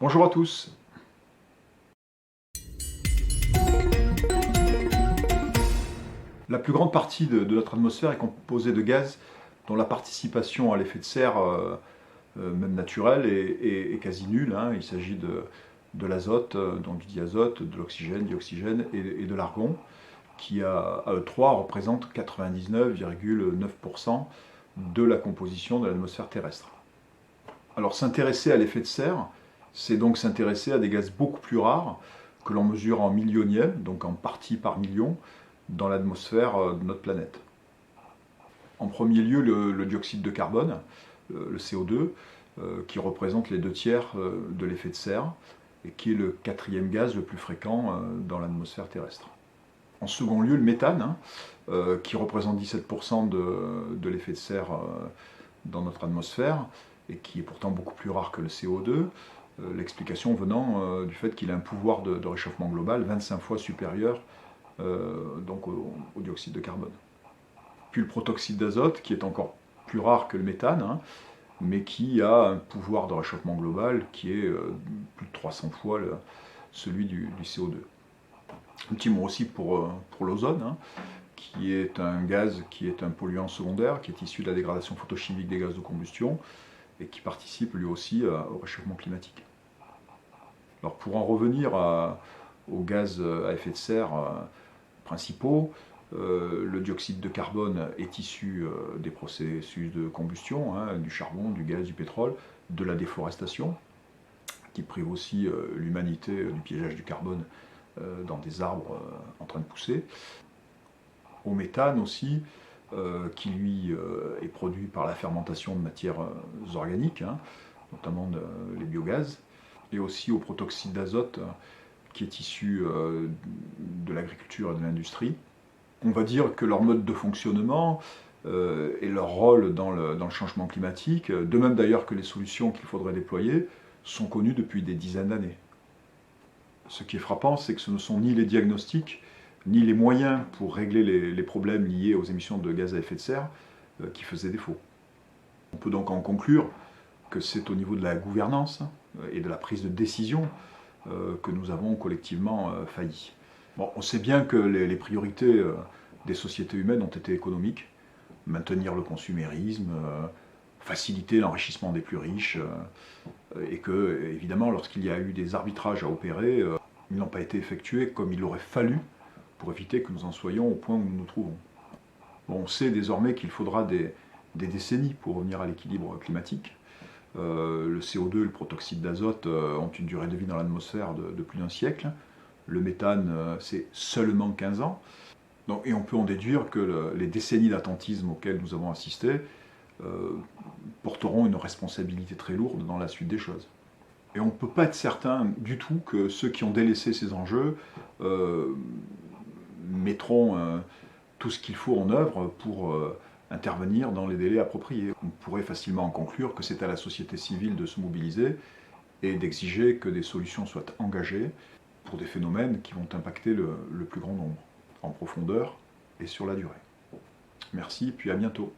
Bonjour à tous. La plus grande partie de notre atmosphère est composée de gaz dont la participation à l'effet de serre, même naturel, est quasi nulle, hein. Il s'agit de l'azote, donc du diazote, de l'oxygène, dioxygène et de l'argon, qui à eux trois représentent 99,9% de la composition de l'atmosphère terrestre. Alors s'intéresser à l'effet de serre, c'est donc s'intéresser à des gaz beaucoup plus rares que l'on mesure en millionièmes, donc en parties par million, dans l'atmosphère de notre planète. En premier lieu, le dioxyde de carbone, le CO2, qui représente les 2 tiers de l'effet de serre et qui est le quatrième gaz le plus fréquent dans l'atmosphère terrestre. En second lieu, le méthane, qui représente 17% de l'effet de serre dans notre atmosphère et qui est pourtant beaucoup plus rare que le CO2. L'explication venant du fait qu'il a un pouvoir de réchauffement global 25 fois supérieur donc au dioxyde de carbone. Puis le protoxyde d'azote, qui est encore plus rare que le méthane, hein, mais qui a un pouvoir de réchauffement global qui est plus de 300 fois celui du CO2. Un petit mot aussi pour l'ozone, hein, qui est un gaz qui est un polluant secondaire, qui est issu de la dégradation photochimique des gaz de combustion et qui participe lui aussi au réchauffement climatique. Alors pour en revenir aux gaz à effet de serre principaux, le dioxyde de carbone est issu des processus de combustion, hein, du charbon, du gaz, du pétrole, de la déforestation, qui prive aussi l'humanité du piégeage du carbone dans des arbres en train de pousser. Au méthane aussi, qui lui est produit par la fermentation de matières organiques, hein, notamment les biogaz, et aussi au protoxyde d'azote, qui est issu de l'agriculture et de l'industrie. On va dire que leur mode de fonctionnement et leur rôle dans le changement climatique, de même d'ailleurs que les solutions qu'il faudrait déployer, sont connus depuis des dizaines d'années. Ce qui est frappant, c'est que ce ne sont ni les diagnostics, ni les moyens pour régler les problèmes liés aux émissions de gaz à effet de serre qui faisaient défaut. On peut donc en conclure que c'est au niveau de la gouvernance et de la prise de décision que nous avons collectivement failli. Bon, on sait bien que les priorités des sociétés humaines ont été économiques, maintenir le consumérisme, faciliter l'enrichissement des plus riches, et que, évidemment, lorsqu'il y a eu des arbitrages à opérer, ils n'ont pas été effectués comme il aurait fallu pour éviter que nous en soyons au point où nous nous trouvons. Bon, on sait désormais qu'il faudra des décennies pour revenir à l'équilibre climatique. Le CO2 et le protoxyde d'azote ont une durée de vie dans l'atmosphère de plus d'un siècle. Le méthane, c'est seulement 15 ans. Donc, et on peut en déduire que les décennies d'attentisme auxquelles nous avons assisté porteront une responsabilité très lourde dans la suite des choses. Et on ne peut pas être certain du tout que ceux qui ont délaissé ces enjeux mettront tout ce qu'il faut en œuvre pour intervenir dans les délais appropriés. On pourrait facilement en conclure que c'est à la société civile de se mobiliser et d'exiger que des solutions soient engagées pour des phénomènes qui vont impacter le plus grand nombre, en profondeur et sur la durée. Merci, puis à bientôt.